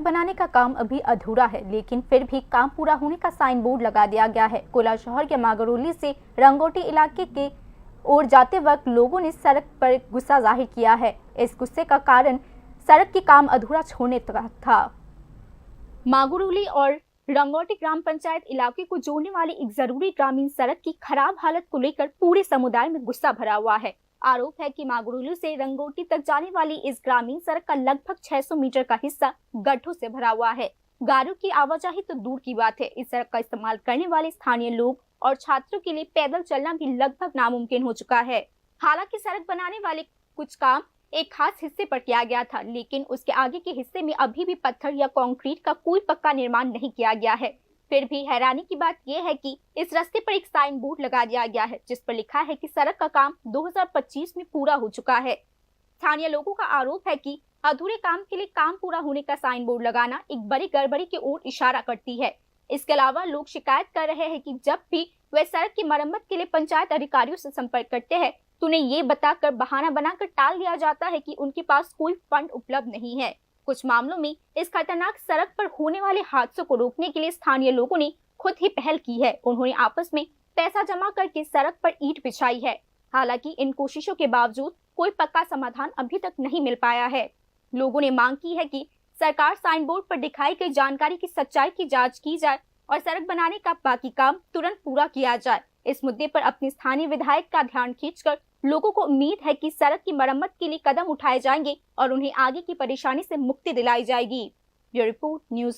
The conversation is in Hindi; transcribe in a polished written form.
बनाने का काम अभी अधूरा है, लेकिन फिर भी काम पूरा होने का साइन बोर्ड लगा दिया गया है। कोला शहर के मागरोली से रंगोटी इलाके के ओर जाते वक्त लोगों ने सड़क पर गुस्सा जाहिर किया है। इस गुस्से का कारण सड़क की काम अधूरा छोड़ने का था। मागरोली और रंगोटी ग्राम पंचायत इलाके को जोड़ने वाली एक जरूरी ग्रामीण सड़क की खराब हालत को लेकर पूरे समुदाय में गुस्सा भरा हुआ है। आरोप है कि मागरोली से रंगोटी तक जाने वाली इस ग्रामीण सड़क का लगभग 600 मीटर का हिस्सा गड्ढों से भरा हुआ है। गाड़ियों की आवाजाही तो दूर की बात है, इस सड़क का इस्तेमाल करने वाले स्थानीय लोग और छात्रों के लिए पैदल चलना भी लगभग नामुमकिन हो चुका है। हालांकि सड़क बनाने वाले कुछ काम एक खास हिस्से पर किया गया था, लेकिन उसके आगे के हिस्से में अभी भी पत्थर या कंक्रीट का कोई पक्का निर्माण नहीं किया गया है। फिर भी हैरानी की बात यह है कि इस रास्ते पर एक साइन बोर्ड लगा दिया गया है, जिस पर लिखा है कि सड़क का काम 2025 में पूरा हो चुका है। स्थानीय लोगों का आरोप है कि अधूरे काम के लिए काम पूरा होने का साइन बोर्ड लगाना एक बड़ी गड़बड़ी की ओर इशारा करती है। इसके अलावा लोग शिकायत कर रहे हैं कि जब भी वे सड़क की मरम्मत के लिए पंचायत अधिकारियों से संपर्क करते हैं तो उन्हें ये बताकर बहाना बनाकर टाल दिया जाता है कि उनके पास कोई फंड उपलब्ध नहीं है। कुछ मामलों में इस खतरनाक सड़क पर होने वाले हादसों को रोकने के लिए स्थानीय लोगों ने खुद ही पहल की है। उन्होंने आपस में पैसा जमा करके सड़क पर ईंट बिछाई है। हालांकि इन कोशिशों के बावजूद कोई पक्का समाधान अभी तक नहीं मिल पाया है। लोगों ने मांग की है कि सरकार साइन बोर्ड पर दिखाई गई जानकारी की सच्चाई की जाँच की जाए और सड़क बनाने का बाकी काम तुरंत पूरा किया जाए। इस मुद्दे पर अपने स्थानीय विधायक का ध्यान खींचकर लोगों को उम्मीद है कि सड़क की मरम्मत के लिए कदम उठाए जाएंगे और उन्हें आगे की परेशानी से मुक्ति दिलाई जाएगी। Bureau report news.